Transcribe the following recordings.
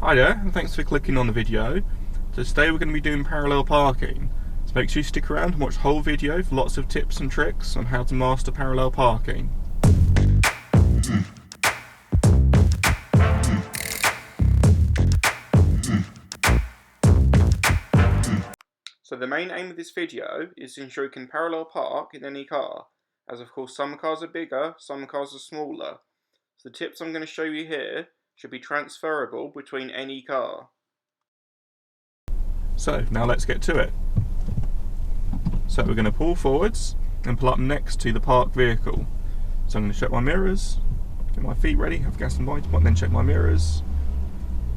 Hi there, and thanks for clicking on the video. So today we're going to be doing parallel parking. So make sure you stick around and watch the whole video for lots of tips and tricks on how to master parallel parking. So the main aim of this video is to ensure you can parallel park in any car, as of course some cars are bigger, some cars are smaller. So the tips I'm going to show you here should be transferable between any car. So now let's get to it. So we're going to pull forwards and pull up next to the parked vehicle. So I'm going to check my mirrors, get my feet ready, have gas and blind spot, then check my mirrors,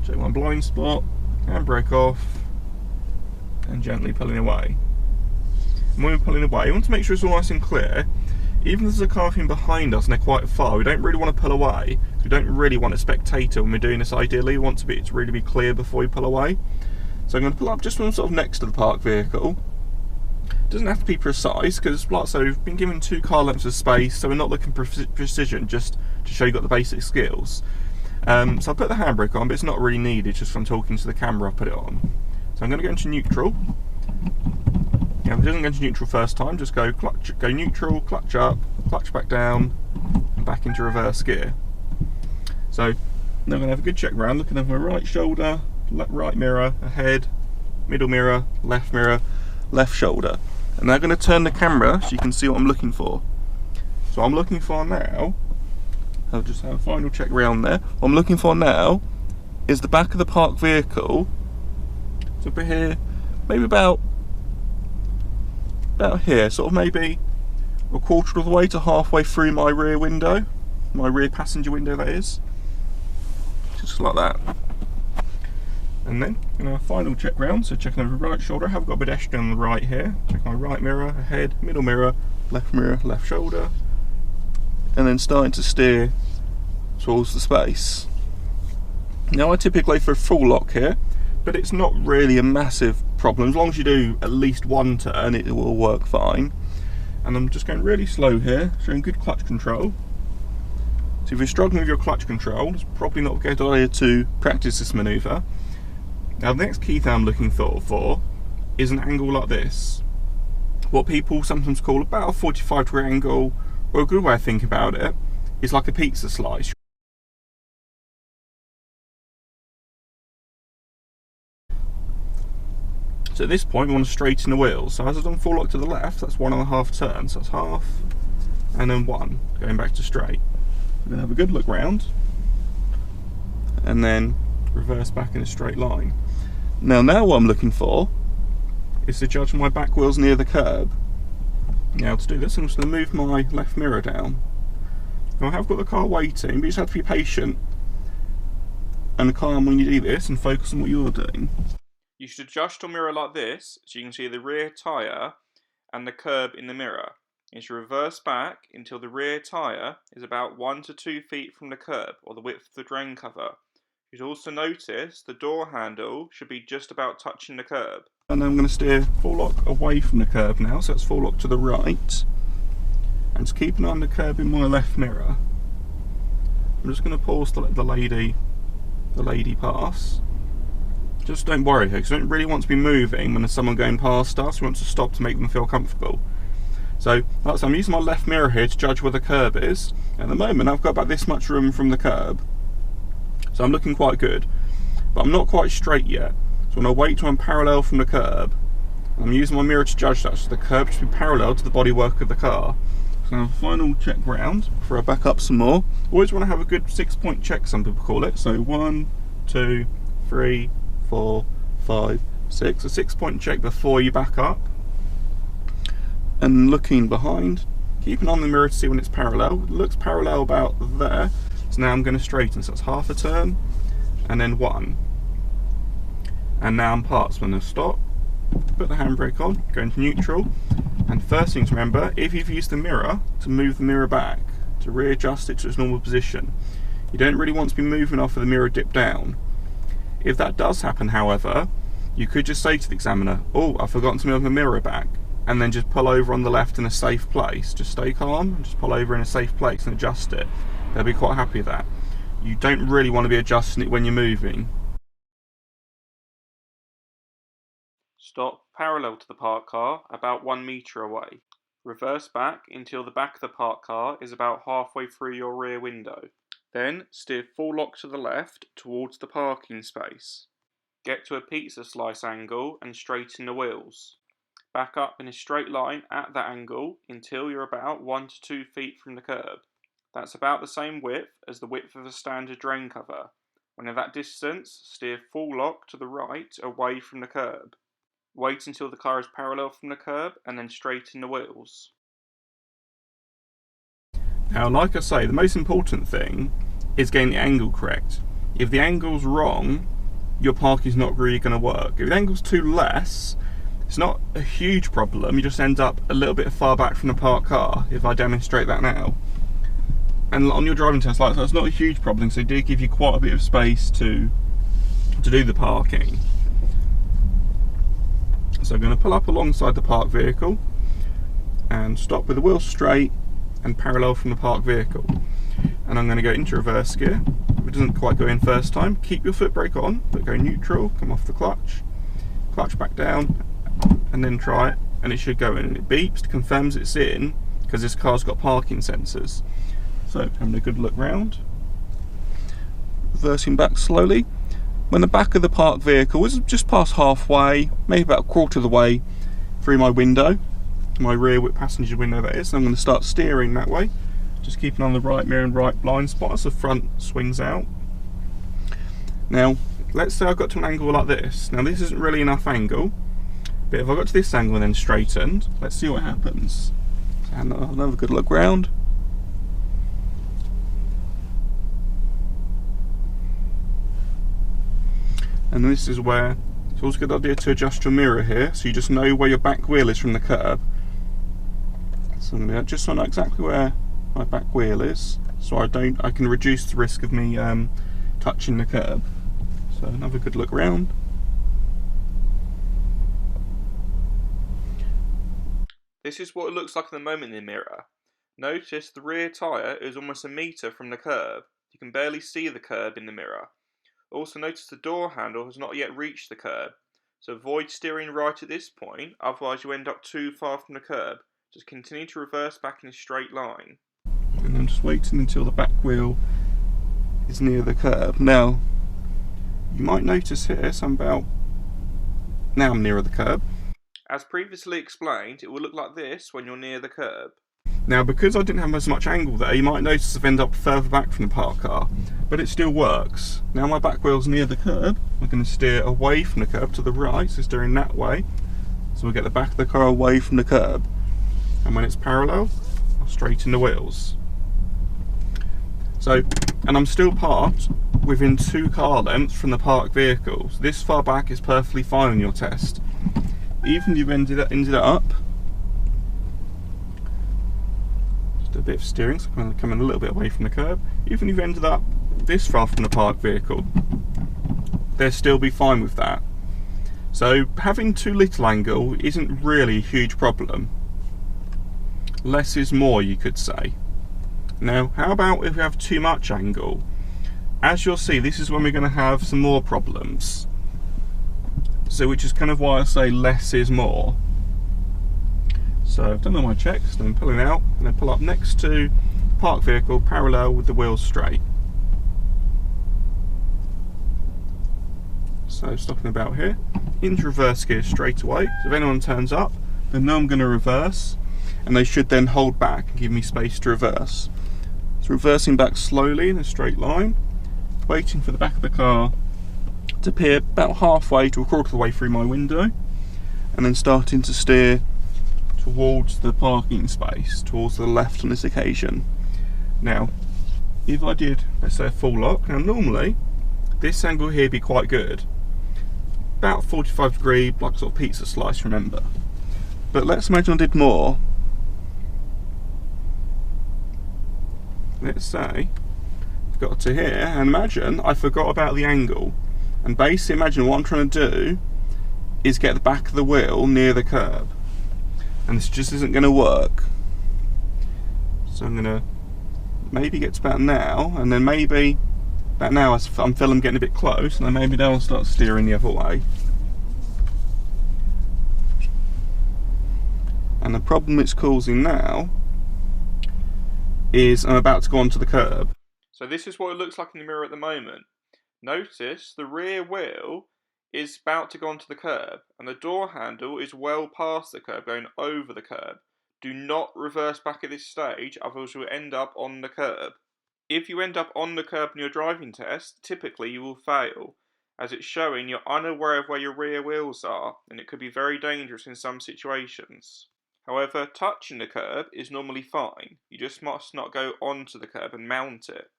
check my blind spot, and brake off, and gently pulling away. And when we're pulling away, we want to make sure it's all nice and clear. Even if there's a car coming behind us and they're quite far, we don't really want to pull away. We don't really want a spectator when we're doing this ideally. We want it to really be clear before we pull away. So I'm going to pull up just one sort of next to the parked vehicle. It doesn't have to be precise because, like, so we've been given 2 car lengths of space, so we're not looking for precision, just to show you've got the basic skills. So I'll put the handbrake on, but it's not really needed, just from talking to the camera I'll put it on. So I'm going to go into neutral. If it doesn't go into neutral first time, just go neutral, clutch up, clutch back down, and back into reverse gear. So now I'm going to have a good check round, looking over my right shoulder, right mirror, ahead, middle mirror, left shoulder. And now I'm going to turn the camera so you can see what I'm looking for. So what I'm looking for now, I'll just have a final check round there. What I'm looking for now is the back of the parked vehicle. So up here, maybe about here, sort of maybe a quarter of the way to halfway through my rear window, my rear passenger window that is. Just like that. And then I'm going to final check round, so checking over the right shoulder. I have got a pedestrian on the right here. Check my right mirror, ahead, middle mirror, left shoulder. And then starting to steer towards the space. Now I typically for a full lock here, but it's not really a massive problem. As long as you do at least one turn, it will work fine. And I'm just going really slow here, showing good clutch control. So if you're struggling with your clutch control, it's probably not a good idea to practice this manoeuvre. Now the next key thing I'm looking for is an angle like this. What people sometimes call about a 45-degree angle, or a good way of thinking about it, is like a pizza slice. So at this point we want to straighten the wheels. So as I've done full lock to the left, that's 1.5 turns. So that's half, and then 1, going back to straight. We're going to have a good look round, and then reverse back in a straight line. Now what I'm looking for is to judge my back wheels near the curb. Now to do this, I'm just going to move my left mirror down. Now I have got the car waiting, but you just have to be patient and calm when you do this and focus on what you're doing. You should adjust your mirror like this, so you can see the rear tyre and the curb in the mirror. You should reverse back until the rear tyre is about 1 to 2 feet from the curb, or the width of the drain cover. You should also notice the door handle should be just about touching the curb. And I'm going to steer full lock away from the curb now, so it's full lock to the right. And just keep an eye on the curb in my left mirror. I'm just going to pause to let the lady pass. Just don't worry here, because we don't really want to be moving when there's someone going past us. We want to stop to make them feel comfortable. So I'm using my left mirror here to judge where the curb is. At the moment I've got about this much room from the curb. So I'm looking quite good. But I'm not quite straight yet. So I'm going to wait till I'm parallel from the curb. I'm using my mirror to judge that, so the curb should be parallel to the bodywork of the car. So I'll have a final check round before I back up some more. Always want to have a good 6-point check, some people call it. So 1, 2, 3, 4, 5, 6. A 6-point check before you back up. And looking behind, keeping on the mirror to see when it's parallel. It looks parallel about there. So now I'm going to straighten, so it's half a turn, and then 1. And now I'm parked, so I'm going to stop, put the handbrake on, go into neutral, and first thing to remember, if you've used the mirror, to move the mirror back, to readjust it to its normal position. You don't really want to be moving off of the mirror dip down. If that does happen, however, you could just say to the examiner, oh, I've forgotten to move my mirror back, and then just pull over on the left in a safe place. Just stay calm, and just pull over in a safe place and adjust it. They'll be quite happy with that. You don't really want to be adjusting it when you're moving. Stop parallel to the parked car, about 1 metre away. Reverse back until the back of the parked car is about halfway through your rear window. Then steer full lock to the left towards the parking space. Get to a pizza slice angle and straighten the wheels. Back up in a straight line at that angle until you're about 1 to 2 feet from the curb. That's about the same width as the width of a standard drain cover. When at that distance, steer full lock to the right away from the curb. Wait until the car is parallel from the curb and then straighten the wheels. Now, like I say, the most important thing is getting the angle correct. If the angle's wrong, your parking is not really going to work. If the angle's too less, it's not a huge problem. You just end up a little bit far back from the parked car, if I demonstrate that now. And on your driving test, like, so it's not a huge problem, so they do give you quite a bit of space to do the parking. So I'm going to pull up alongside the parked vehicle and stop with the wheels straight and parallel from the parked vehicle. And I'm going to go into reverse gear. If it doesn't quite go in first time, keep your foot brake on, but go neutral, come off the clutch back down, and then try it, and it should go in. And it beeps, confirms it's in, because this car's got parking sensors. So having a good look round, reversing back slowly. When the back of the parked vehicle is just past halfway, maybe about a quarter of the way through my window, my rear passenger window that is, I'm going to start steering that way, just keeping on the right mirror and right blind spot as the front swings out. Now, let's say I got to an angle like this. Now this isn't really enough angle, but if I got to this angle and then straightened, let's see what happens. So another good look round. And this is where it's always a good idea to adjust your mirror here, so you just know where your back wheel is from the curb. So I'm going to just so I know exactly where my back wheel is, so I can reduce the risk of me touching the curb. So another good look round. This is what it looks like at the moment in the mirror. Notice the rear tyre is almost 1 metre from the curb. You can barely see the curb in the mirror. Also notice the door handle has not yet reached the curb, so avoid steering right at this point, otherwise you end up too far from the curb. Just continue to reverse back in a straight line. And I'm just waiting until the back wheel is near the curb. Now, you might notice here, now I'm nearer the curb. As previously explained, it will look like this when you're near the curb. Now, because I didn't have as much angle there, you might notice I've ended up further back from the parked car, but it still works. Now my back wheel's near the curb, I'm going to steer away from the curb to the right, so steering that way, so we'll get the back of the car away from the curb. And when it's parallel, I'll straighten the wheels. So, and I'm still parked within 2 car lengths from the parked vehicle. So this far back is perfectly fine on your test. Even if you've ended it up, a bit of steering, so I'm coming a little bit away from the curb. Even if you ended up this far from the parked vehicle, they'll still be fine with that. So having too little angle isn't really a huge problem. Less is more, you could say. Now, how about if we have too much angle? As you'll see, this is when we're going to have some more problems. So, which is kind of why I say less is more. So I've done all my checks, then I'm pulling out, and then pull up next to parked vehicle, parallel with the wheels straight. So stopping about here, into reverse gear straight away. So if anyone turns up, they know I'm going to reverse, and they should then hold back and give me space to reverse. So reversing back slowly in a straight line, waiting for the back of the car to appear about halfway to a quarter of the way through my window, and then starting to steer towards the parking space, towards the left on this occasion. Now, if I did, let's say, a full lock, now normally this angle here would be quite good, about 45 degree, like sort of pizza slice, remember. But let's imagine I did more. Let's say I've got to here, and imagine I forgot about the angle, and basically imagine what I'm trying to do is get the back of the wheel near the curb. And this just isn't going to work. So I'm going to maybe get to about now, and then maybe about now I'm feeling getting a bit close, and then maybe now I'll start steering the other way. And the problem it's causing now is I'm about to go onto the curb. So this is what it looks like in the mirror at the moment. Notice the rear wheel is about to go onto the curb, and the door handle is well past the curb, going over the curb. Do not reverse back at this stage, otherwise you'll end up on the curb. If you end up on the curb in your driving test, typically you will fail, as it's showing you're unaware of where your rear wheels are, and it could be very dangerous in some situations. However, touching the curb is normally fine. You just must not go onto the curb and mount it.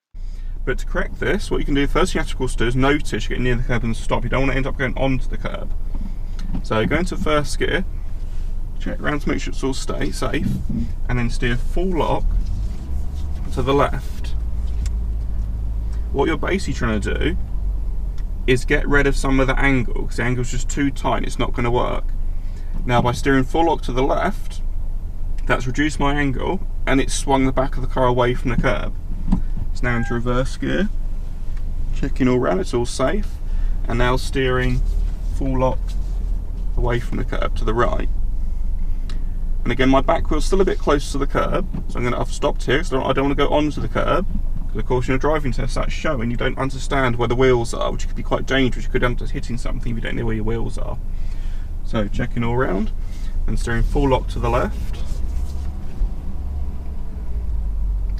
But to correct this, what you can do, the first thing you have to, of course, do is notice you're getting near the curb and stop. You don't want to end up going onto the curb. So go into first gear, check around to make sure it's all safe, and then steer full lock to the left. What you're basically trying to do is get rid of some of the angle, because the angle's just too tight and it's not going to work. Now by steering full lock to the left, that's reduced my angle and it's swung the back of the car away from the curb. It's now into reverse gear, checking all around, it's all safe, and now steering full lock away from the curb to the right. And again, my back wheel's still a bit close to the curb, so I've stopped here because I don't want to go onto the curb. Because of course in a driving test that's showing you don't understand where the wheels are, which could be quite dangerous. You could end up hitting something if you don't know where your wheels are. So checking all around and steering full lock to the left.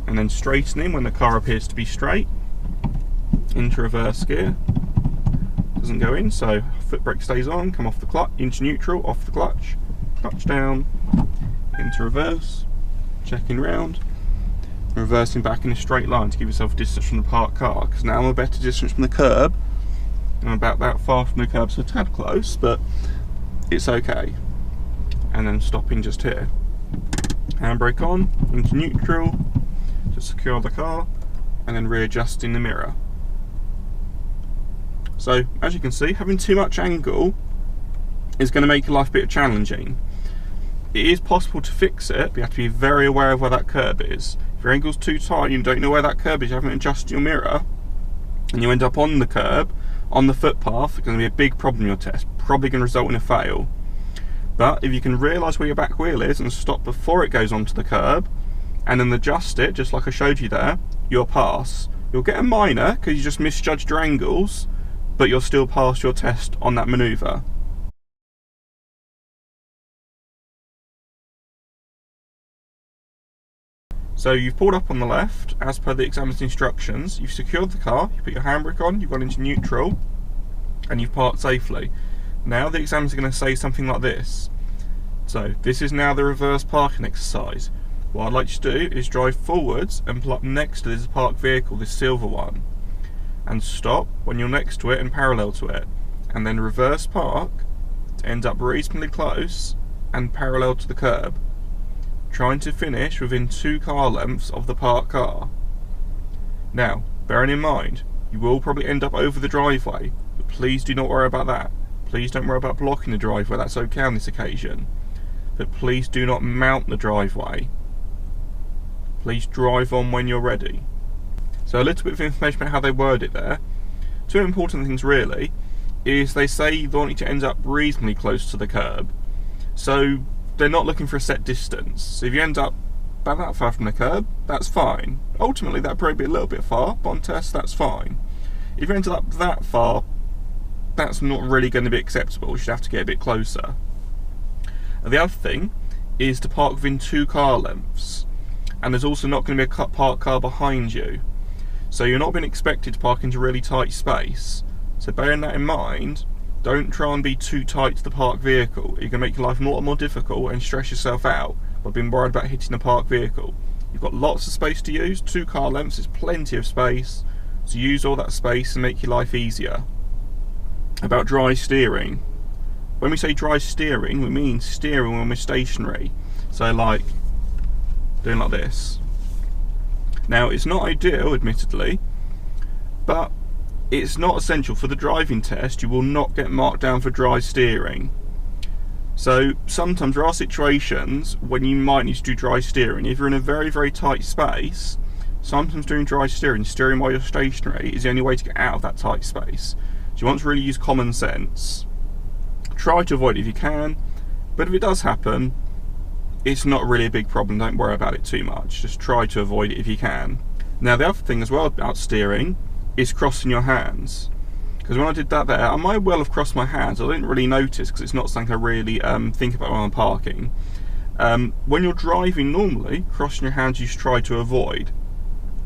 And then straightening when the car appears to be straight, into reverse gear, doesn't go in, so foot brake stays on, come off the clutch, into neutral, off the clutch down, into reverse, checking round, and reversing back in a straight line to give yourself distance from the parked car, because now I'm a better distance from the curb, I'm about that far from the curb, so a tad close, but it's okay. And then stopping just here, handbrake on, into neutral, to secure the car, and then readjusting the mirror. So as you can see, having too much angle is going to make your life a bit challenging. It is possible to fix it, but you have to be very aware of where that curb is. If your angle's too tight and you don't know where that curb is, you haven't adjusted your mirror, and you end up on the curb, on the footpath, it's going to be a big problem in your test, probably going to result in a fail. But if you can realise where your back wheel is and stop before it goes onto the curb, and then adjust it, just like I showed you there, you'll pass. You'll get a minor, because you just misjudged your angles, but you'll still pass your test on that manoeuvre. So you've pulled up on the left, as per the examiner's instructions, you've secured the car, you put your handbrake on, you've gone into neutral, and you've parked safely. Now the examiner's going to say something like this. So this is now the reverse parking exercise. What I'd like you to do is drive forwards and pull up next to this parked vehicle, this silver one, and stop when you're next to it and parallel to it, and then reverse park to end up reasonably close and parallel to the curb, trying to finish within 2 car lengths of the parked car. Now, bearing in mind, you will probably end up over the driveway, but please do not worry about that. Please don't worry about blocking the driveway, that's okay on this occasion. But please do not mount the driveway. Please drive on when you're ready. So a little bit of information about how they word it there. 2 important things really, is they say they want you to end up reasonably close to the curb. So they're not looking for a set distance. So if you end up about that far from the curb, that's fine. Ultimately that'd probably be a little bit far, but on test that's fine. If you ended up that far, that's not really going to be acceptable. You should have to get a bit closer. And the other thing is to park within 2 car lengths. And there's also not going to be a parked car behind you. So you're not being expected to park into really tight space. So bearing that in mind, don't try and be too tight to the parked vehicle. You're going to make your life a lot more difficult and stress yourself out by being worried about hitting a parked vehicle. You've got lots of space to use, 2 car lengths is plenty of space, so use all that space and make your life easier. About dry steering. When we say dry steering, we mean steering when we're stationary. So like doing like this. Now it's not ideal, admittedly, but it's not essential. For the driving test you will not get marked down for dry steering. So sometimes there are situations when you might need to do dry steering. If you're in a very, very tight space, sometimes doing dry steering while you're stationary is the only way to get out of that tight space. So you want to really use common sense. Try to avoid it if you can, but if it does happen, it's not really a big problem. Don't worry about it too much. Just try to avoid it if you can. Now the other thing as well about steering is crossing your hands, because when I did that there, I might well have crossed my hands. I didn't really notice because it's not something I really think about when I'm parking. When you're driving normally, crossing your hands you should try to avoid,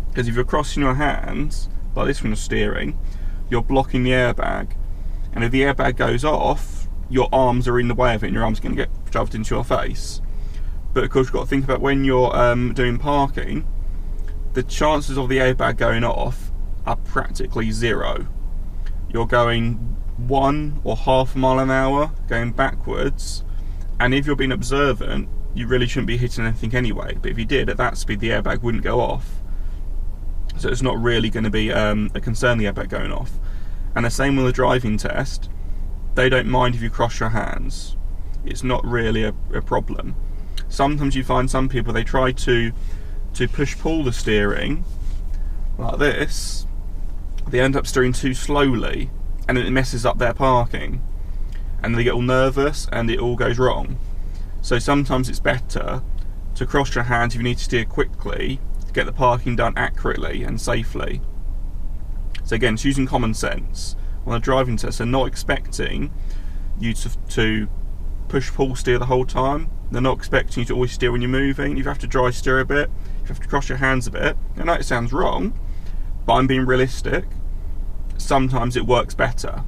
because if you're crossing your hands like this when you're steering, you're blocking the airbag, and if the airbag goes off, your arms are in the way of it and your arms are going to get shoved into your face. But of course you've got to think about when you're doing parking, the chances of the airbag going off are practically zero. You're going 1 or half a mile an hour going backwards, and if you're being observant, you really shouldn't be hitting anything anyway. But if you did, at that speed the airbag wouldn't go off. So it's not really going to be a concern, the airbag going off. And the same with the driving test. They don't mind if you cross your hands. It's not really a problem. Sometimes you find some people, they try to push-pull the steering like this. They end up steering too slowly, and it messes up their parking. And they get all nervous, and it all goes wrong. So sometimes it's better to cross your hands if you need to steer quickly, to get the parking done accurately and safely. So again, it's using common sense. On a driving test, they're not expecting you to push-pull steer the whole time. They're not expecting you to always steer when you're moving. You have to dry steer a bit. You have to cross your hands a bit. I know it sounds wrong, but I'm being realistic. Sometimes it works better.